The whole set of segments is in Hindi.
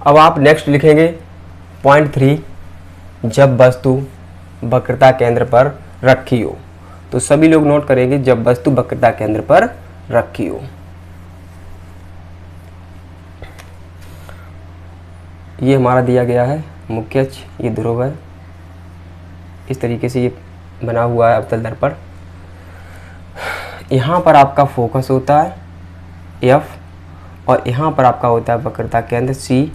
अब आप नेक्स्ट लिखेंगे पॉइंट 3, जब वस्तु वक्रता केंद्र पर रखी हो। तो सभी लोग नोट करेंगे, जब वस्तु वक्रता केंद्र पर रखी हो। ये हमारा दिया गया है मुख्य अक्ष, ये ध्रुव है, इस तरीके से ये बना हुआ है अवतल दर्पण। यहाँ पर आपका फोकस होता है F, और यहाँ पर आपका होता है वक्रता केंद्र C।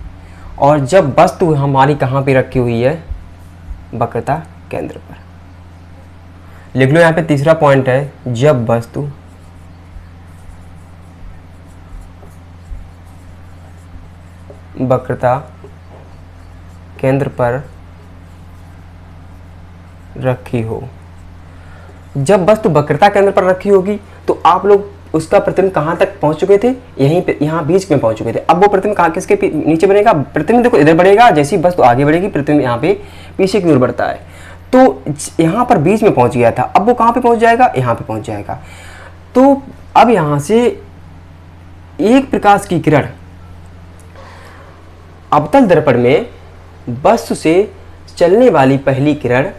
और जब वस्तु हमारी कहाँ पे रखी हुई है, वक्रता केंद्र पर। लिख लो यहाँ पे तीसरा पॉइंट है, जब वस्तु वक्रता केंद्र पर रखी हो। जब वस्तु वक्रता केंद्र पर रखी होगी तो आप लोग उसका प्रतिबिंब कहाँ तक पहुंच चुके थे, यहीं पे, यहाँ बीच में पहुंच चुके थे। अब वो प्रतिबिंब कहाँ, किसके नीचे बनेगा, प्रतिबिंब देखो इधर बढ़ेगा, जैसी वस्तु आगे बढ़ेगी प्रतिबिंब यहाँ पे पीछे की ओर बढ़ता है। तो यहाँ पर बीच में पहुंच गया था, अब वो कहाँ पे पहुंच जाएगा, यहाँ पे पहुंच जाएगा। तो अब यहाँ से एक प्रकाश की किरण अवतल दर्पण में वस्तु से चलने वाली पहली किरण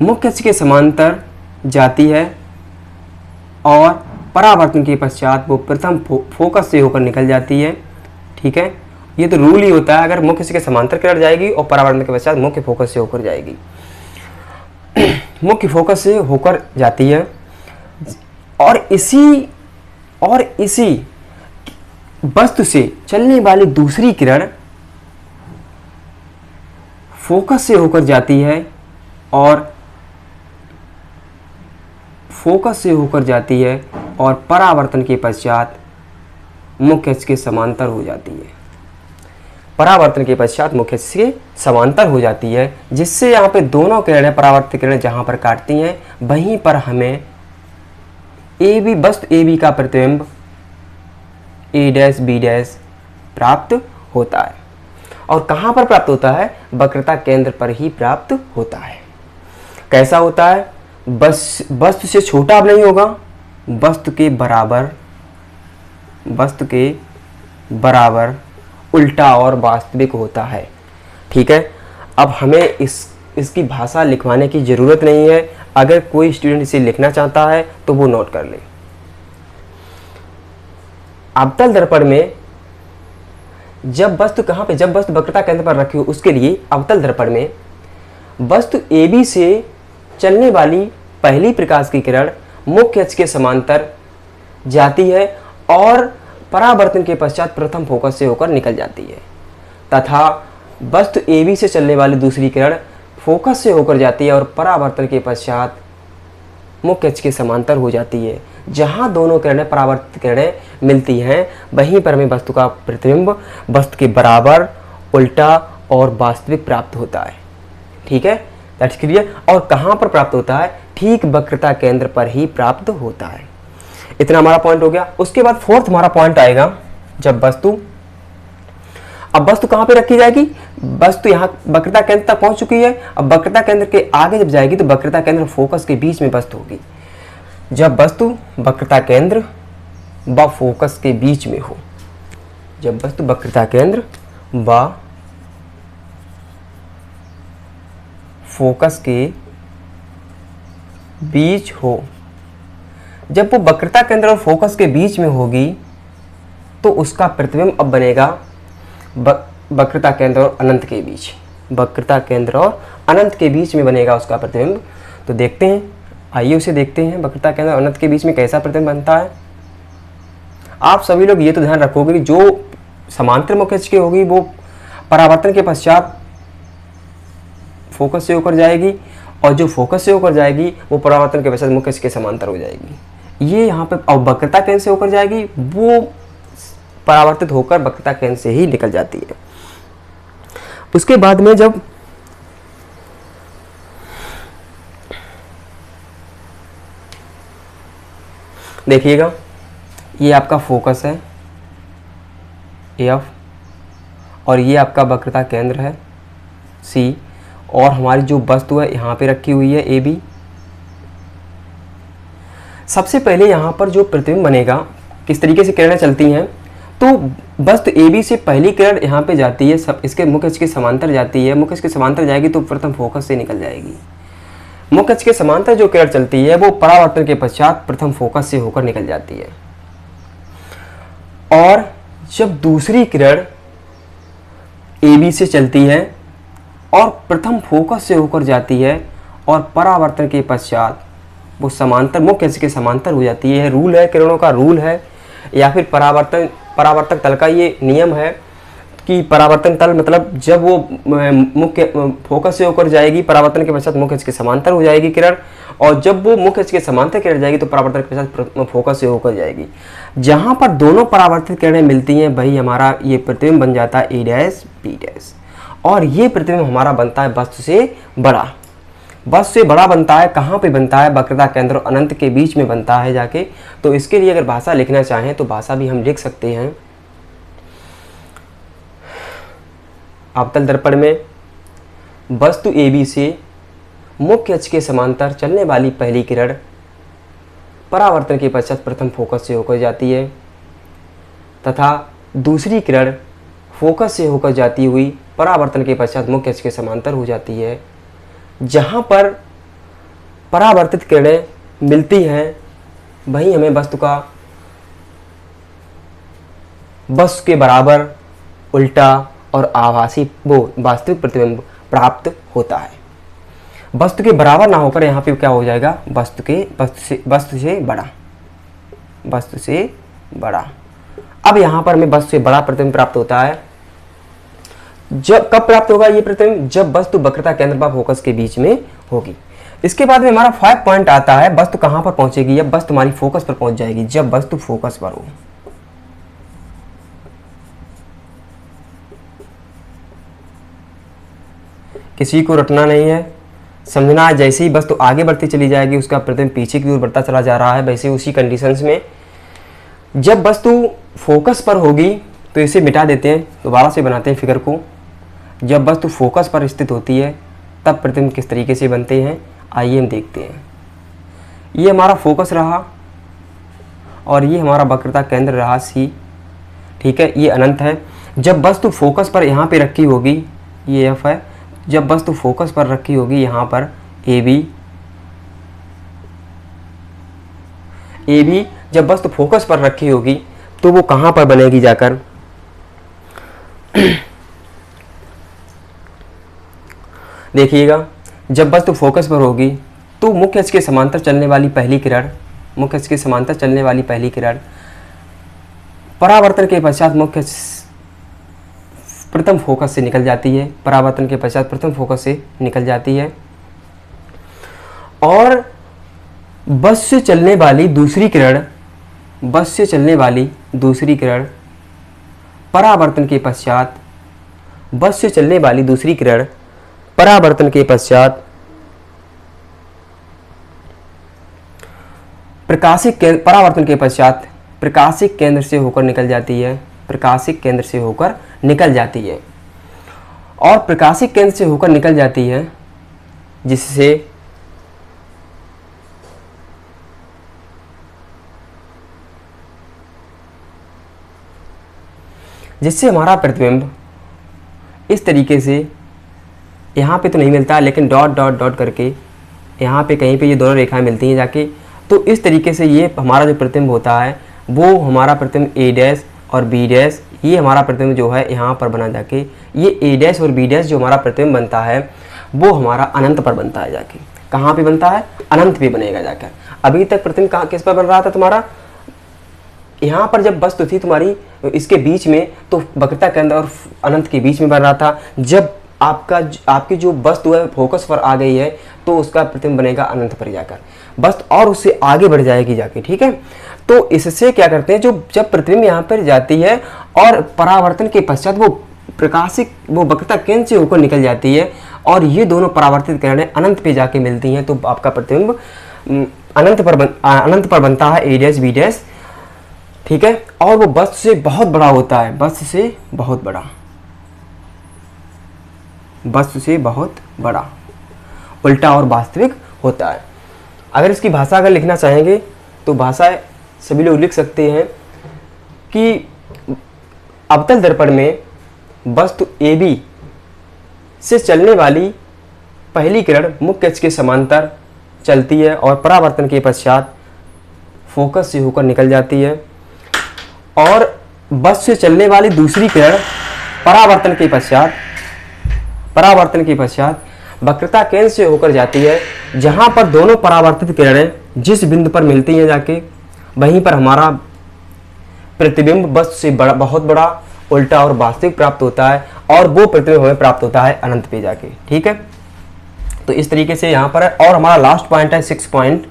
मुख्य अक्ष के समांतर जाती है और परावर्तन के पश्चात वो प्रथम फोकस से होकर निकल जाती है। ठीक है, ये तो रूल ही होता है, अगर मुख्य अक्ष के समांतर किरण जाएगी और परावर्तन के पश्चात मुख्य फोकस से होकर जाएगी। मुख्य फोकस से होकर जाती है और इसी वस्तु से चलने वाली दूसरी किरण फोकस से होकर जाती है और परावर्तन के पश्चात मुख्य अक्ष के समांतर हो जाती है। परावर्तन के पश्चात मुख्य अक्ष के समांतर हो जाती है, जिससे यहाँ पे दोनों किरणें, परावर्तित किरणें जहाँ पर काटती हैं, वहीं पर हमें वस्तु AB का प्रतिबिंब A' B' प्राप्त होता है। और कहाँ पर प्राप्त होता है, वक्रता केंद्र पर ही प्राप्त होता है। कैसा होता है, बस वस्तु से छोटा अब नहीं होगा, वस्तु के बराबर उल्टा और वास्तविक होता है। ठीक है, अब हमें इसकी भाषा लिखवाने की ज़रूरत नहीं है। अगर कोई स्टूडेंट इसे लिखना चाहता है तो वो नोट कर ले। अवतल दर्पण में जब वस्तु कहाँ पे, जब वस्तु वक्रता केंद्र पर रखी हो, उसके लिए अवतल दर्पण में वस्तु AB से चलने वाली पहली प्रकाश की किरण मुख्य अक्ष के समांतर जाती है और परावर्तन के पश्चात प्रथम फोकस से होकर निकल जाती है, तथा वस्तु AB से चलने वाली दूसरी किरण फोकस से होकर जाती है और परावर्तन के पश्चात मुख्य अक्ष के समांतर हो जाती है। जहाँ दोनों किरणें, परावर्तित किरणें मिलती हैं, वहीं पर हमें वस्तु का प्रतिबिंब वस्तु के बराबर, उल्टा और वास्तविक प्राप्त होता है। ठीक है, दैट्स क्लियर। और कहाँ पर प्राप्त होता है, ठीक वक्रता केंद्र पर ही प्राप्त होता है। इतना हमारा पॉइंट हो गया। उसके बाद फोर्थ हमारा पॉइंट आएगा, जब वस्तु, अब वस्तु कहाँ पे रखी जाएगी, वस्तु यहाँ वक्रता केंद्र तक पहुंच चुकी है। अब वक्रता केंद्र के आगे जब जाएगी तो वक्रता केंद्र फोकस के बीच में वस्तु होगी। जब वस्तु वक्रता केंद्र व फोकस के बीच में हो, जब वस्तु वक्रता केंद्र व फोकस के बीच हो, जब वो वक्रता केंद्र और फोकस के बीच में होगी तो उसका प्रतिबिंब अब बनेगा वक्रता केंद्र और अनंत के बीच, वक्रता केंद्र और अनंत के बीच में बनेगा उसका प्रतिबिंब। तो देखते हैं, आइए उसे देखते हैं, वक्रता केंद्र और अनंत के बीच में कैसा प्रतिबिंब बनता है। आप सभी लोग ये तो ध्यान रखोगे कि जो समांतर मुख्य अक्ष की होगी वो परावर्तन के पश्चात फोकस से होकर जाएगी, और जो फोकस से होकर जाएगी वो परावर्तन के पश्चात मुख्य अक्ष के समांतर हो जाएगी। ये यहाँ पे, और वक्रता केंद्र से होकर जाएगी वो परावर्तित होकर वक्रता केंद्र से ही निकल जाती है। उसके बाद में जब देखिएगा, ये आपका फोकस है F, और ये आपका वक्रता केंद्र है C, और हमारी जो वस्तु है यहाँ पे रखी हुई है AB। सबसे पहले यहाँ पर जो प्रतिबिंब बनेगा, किस तरीके से किरणें चलती हैं, तो वस्तु ए बी से पहली किरण यहाँ पे जाती है, सब इसके मुख्य अक्ष के समांतर जाती है। मुख्य अक्ष के समांतर जाएगी तो प्रथम फोकस से निकल जाएगी। मुख्य अक्ष के समांतर जो किरण चलती है वो परावर्तन के पश्चात प्रथम फोकस से होकर निकल जाती है। और जब दूसरी किरण ए बी से चलती है और प्रथम फोकस से होकर जाती है और परावर्तन के पश्चात वो समांतर मुख्य अक्ष के समांतर हो जाती है। रूल है, किरणों का रूल है, या फिर परावर्तक तल का ये नियम है कि परावर्तन तल मतलब जब वो मुख्य फोकस से होकर जाएगी, परावर्तन के पश्चात मुख्य अक्ष के समांतर हो जाएगी किरण, और जब वो मुख्य अक्ष के समांतर किरण जाएगी तो परावर्तन के पश्चात फोकस से होकर जाएगी। जहाँ पर दोनों परावर्तित किरणें मिलती हैं वही हमारा ये प्रतिबिंब बन जाता है ए डैश बी डैश, और ये प्रतिबिंब हमारा बनता है वस्तु से बड़ा। वस्तु से बड़ा बनता है, कहाँ पे बनता है? वक्रता केंद्र और अनंत के बीच में बनता है जाके। तो इसके लिए अगर भाषा लिखना चाहें तो भाषा भी हम लिख सकते हैं। अवतल दर्पण में वस्तु ए बी से मुख्य अक्ष के समांतर चलने वाली पहली किरण परावर्तन के पश्चात प्रथम फोकस से होकर जाती है, तथा दूसरी किरण फोकस से होकर जाती हुई परावर्तन के पश्चात मुख्य अक्ष के समांतर हो जाती है। जहाँ पर परावर्तित किरणें मिलती हैं वहीं हमें वस्तु के बराबर, उल्टा और आभासी वो वास्तविक प्रतिबिंब प्राप्त होता है। वस्तु के बराबर ना होकर यहाँ पे क्या हो जाएगा? वस्तु से बड़ा। अब यहाँ पर हमें वस्तु से बड़ा प्रतिबिंब प्राप्त होता है। जब कब प्राप्त होगा ये प्रतिबिंब? जब वस्तु वक्रता केंद्र व फोकस के बीच में होगी। इसके बाद में हमारा 5 पॉइंट आता है, वस्तु कहाँ पर पहुंचेगी? जब वस्तु हमारी फोकस पर पहुंच जाएगी, जब वस्तु फोकस पर हो। किसी को रटना नहीं है, समझना है। जैसे ही वस्तु आगे बढ़ती चली जाएगी उसका प्रतिबिंब पीछे की ओर बढ़ता चला जा रहा है। वैसे उसी कंडीशंस में जब वस्तु फोकस पर होगी तो इसे मिटा देते हैं, दोबारा से बनाते हैं फिगर को। जब वस्तु फोकस पर स्थित होती है तब प्रतिबिंब किस तरीके से बनते हैं आइए हम देखते हैं। ये हमारा फोकस रहा और ये हमारा वक्रता केंद्र रहा सी, ठीक है, ये अनंत है। जब वस्तु फोकस पर यहाँ पे रखी होगी, ये एफ है, जब वस्तु फोकस पर रखी होगी यहाँ पर ए बी जब वस्तु फोकस पर रखी होगी तो वो कहाँ पर बनेगी जाकर? देखिएगा, जब वस्तु फोकस पर होगी तो मुख्य अक्ष के समांतर चलने वाली पहली किरण परावर्तन के पश्चात प्रथम फोकस से निकल जाती है। और बस से चलने वाली दूसरी किरण परावर्तन के पश्चात प्रकाशिक केंद्र से होकर निकल जाती है। और प्रकाशिक केंद्र से होकर निकल जाती है जिससे हमारा प्रतिबिंब इस तरीके से, यहाँ पे तो नहीं मिलता लेकिन डॉट डॉट डॉट करके यहाँ पे कहीं पे ये दोनों रेखाएं मिलती हैं जाके, तो इस तरीके से ये हमारा जो प्रतिबिंब होता है वो हमारा प्रतिबिंब ए डैश और बी डैश, ये हमारा प्रतिबिंब जो है यहाँ पर बना जाके, ये ए डैश और बी डैश जो हमारा प्रतिबिंब बनता है वो हमारा अनंत पर बनता है जाके। कहाँ पे बनता है? अनंत पे बनेगा जाकर। अभी तक प्रतिबिंब कहाँ किस पर बन रहा था तुम्हारा? यहाँ पर जब वस्तु थी तुम्हारी इसके बीच में तो वक्रता केंद्र और अनंत के बीच में बन रहा था। जब आपकी जो वस्तु है फोकस पर आ गई है तो उसका प्रतिबिंब बनेगा अनंत पर जाकर, वस्तु और उससे आगे बढ़ जाएगी जाके, ठीक है। तो इससे क्या करते हैं, जब प्रतिबिंब यहाँ पर जाती है और परावर्तन के पश्चात वो वक्रता केंद्र से होकर निकल जाती है और ये दोनों परावर्तित किरणें अनंत पे जाके मिलती हैं, तो आपका प्रतिबिंब अनंत पर बनता है ए डैश बी डैश, ठीक है। और वो वस्तु से बहुत बड़ा होता है, वस्तु से बहुत बड़ा, उल्टा और वास्तविक होता है। अगर इसकी भाषा अगर लिखना चाहेंगे तो भाषा सभी लोग लिख सकते हैं कि अवतल दर्पण में वस्तु AB से चलने वाली पहली किरण मुख्य अक्ष के समांतर चलती है और परावर्तन के पश्चात फोकस से होकर निकल जाती है, और वस्तु से चलने वाली दूसरी किरण परावर्तन के पश्चात वक्रता केंद्र से होकर जाती है। जहां पर दोनों परावर्तित किरणें जिस बिंदु पर मिलती हैं जाके, वहीं पर हमारा प्रतिबिंब वस्तु से बहुत बड़ा उल्टा और वास्तविक प्राप्त होता है, और वो प्रतिबिंब हमें प्राप्त होता है अनंत पे जाके। ठीक है, तो इस तरीके से यहाँ पर है। और हमारा लास्ट पॉइंट है 6 पॉइंट,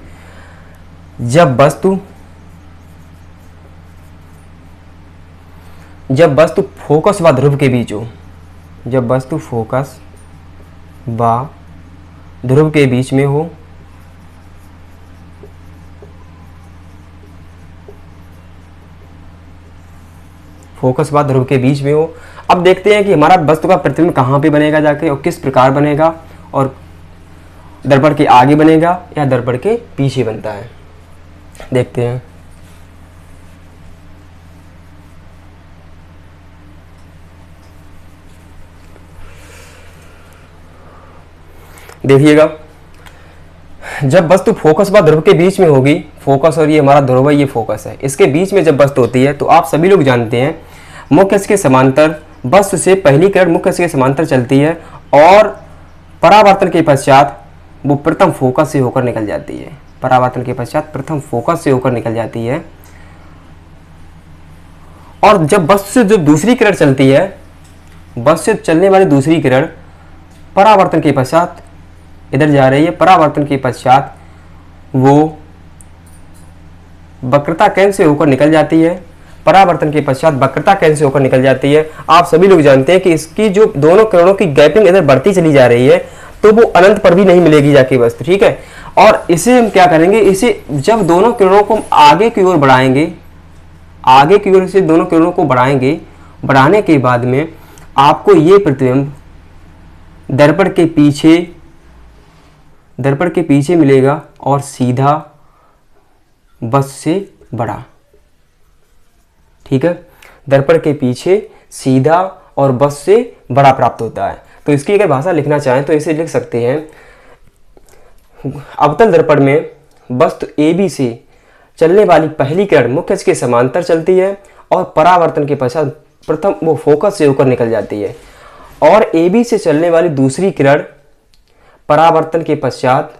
जब वस्तु फोकस व ध्रुव के बीच हो, जब वस्तु फोकस व ध्रुव के बीच में हो, फोकस व ध्रुव के बीच में हो। अब देखते हैं कि हमारा वस्तु का प्रतिबिंब कहाँ पे बनेगा जाके और किस प्रकार बनेगा, और दर्पण के आगे बनेगा या दर्पण के पीछे बनता है, देखते हैं। देखिएगा, जब वस्तु फोकस व ध्रुव के बीच में होगी, फोकस और ये हमारा ध्रुव है, ये फोकस है, इसके बीच में जब वस्तु होती है तो आप सभी लोग जानते हैं मुख्य अक्ष के समांतर वस्तु से पहली किरण मुख्य अक्ष के समांतर चलती है और परावर्तन के पश्चात वो प्रथम फोकस से होकर निकल जाती है। परावर्तन के पश्चात प्रथम फोकस से होकर निकल जाती है, और जब वस्तु से जो दूसरी किरण चलती है, वस्तु से चलने वाली दूसरी किरण परावर्तन के पश्चात इधर जा रही है, परावर्तन के पश्चात वो वक्रता केंद्र से होकर निकल जाती है, परावर्तन के पश्चात वक्रता केंद्र से होकर निकल जाती है। आप सभी लोग जानते हैं कि इसकी जो दोनों किरणों की गैपिंग इधर बढ़ती चली जा रही है, तो वो अनंत पर भी नहीं मिलेगी जाके वस्तु। ठीक है, और इसे हम क्या करेंगे, इसे जब दोनों किरणों को आगे की ओर बढ़ाएंगे, आगे की ओर से दोनों किरणों को बढ़ाएंगे, बढ़ाने के बाद में आपको ये प्रतिबिंब दर्पण के पीछे मिलेगा और सीधा वस्तु से बड़ा। ठीक है, दर्पण के पीछे सीधा और वस्तु से बड़ा प्राप्त होता है। तो इसकी अगर भाषा लिखना चाहें तो इसे लिख सकते हैं, अवतल दर्पण में वस्तु AB से चलने वाली पहली किरण मुख्य अक्ष के समांतर चलती है और परावर्तन के पश्चात प्रथम वो फोकस से होकर निकल जाती है, और AB से चलने वाली दूसरी किरण परावर्तन के पश्चात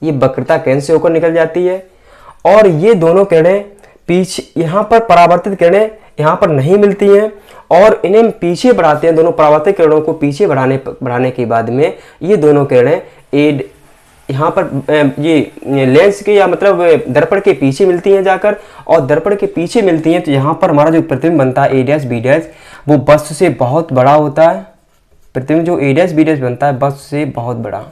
ये वक्रता केंद्र से होकर निकल जाती है, और ये दोनों किरणें पीछे, यहाँ पर परावर्तित किरणें यहाँ पर नहीं मिलती हैं, और इन्हें पीछे बढ़ाते हैं। दोनों परावर्तित किरणों को पीछे बढ़ाने के बाद में ये दोनों किरणें यहाँ पर ये लेंस के या मतलब दर्पण के पीछे मिलती हैं जाकर, और दर्पण के पीछे मिलती हैं तो यहाँ पर हमारा जो प्रतिबिंब बनता है A' B' वो वस्तु से बहुत बड़ा होता है। प्रतिबिंब जो A' B' बनता है वस्तु से बहुत बड़ा।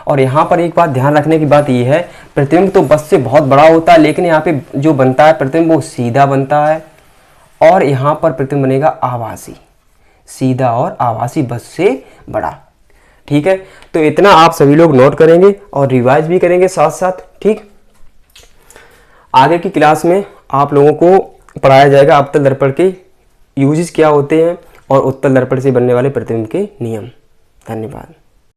और यहाँ पर एक बात ध्यान रखने की बात यह है, प्रतिबिंब तो वस्तु से बहुत बड़ा होता है, लेकिन यहाँ पे जो बनता है प्रतिबिंब वो सीधा बनता है, और यहाँ पर प्रतिबिंब बनेगा आभासी, सीधा और आभासी वस्तु से बड़ा। ठीक है, तो इतना आप सभी लोग नोट करेंगे और रिवाइज भी करेंगे साथ साथ। ठीक, आगे की क्लास में आप लोगों को पढ़ाया जाएगा अवतल दर्पण के यूजेस क्या होते हैं और उत्तल दर्पण से बनने वाले प्रतिबिंब के नियम। धन्यवाद।